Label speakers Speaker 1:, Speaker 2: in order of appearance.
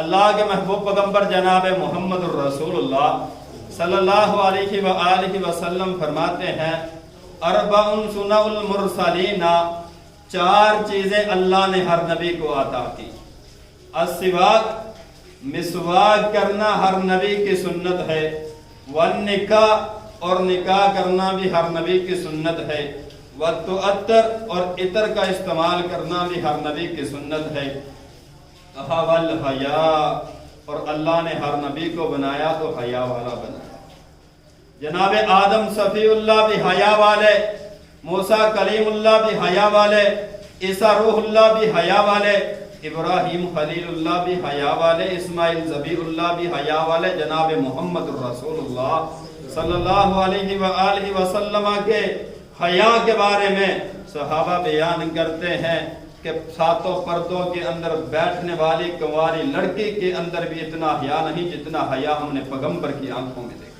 Speaker 1: اللہ کے محبوب پیغمبر جناب محمد الرسول اللہ صلی اللہ علیہ وآلہ وسلم فرماتے ہیں اربع سنن المرسلین، چار چیزیں اللہ نے ہر نبی کو عطا کی۔ السواک، مسواک کرنا ہر نبی کی سنت ہے، والنکاح، اور نکاح کرنا بھی ہر نبی کی سنت ہے، والتعطر، اور عطر کا استعمال کرنا بھی ہر نبی کی سنت ہے، والحیاء، اور اللہ نے ہر نبی کو بنایا تو حیا والا بنایا۔ جناب آدم صفی اللہ بھی حیا والے، موسیٰ کلیم اللہ بھی حیا والے، عیسیٰ روح اللہ بھی حیا والے، ابراہیم خلیل اللہ بھی حیا والے، اسماعیل ذبیح اللہ بھی حیا والے۔ جناب محمد الرسول اللہ صلی اللہ علیہ وآلہ وسلم کے حیا کے بارے میں صحابہ بیان کرتے ہیں کہ ساتوں پردوں کے اندر بیٹھنے والی کنواری لڑکی کے اندر بھی اتنا حیا نہیں جتنا حیا ہم نے پیغمبر کی آنکھوں میں دیکھا۔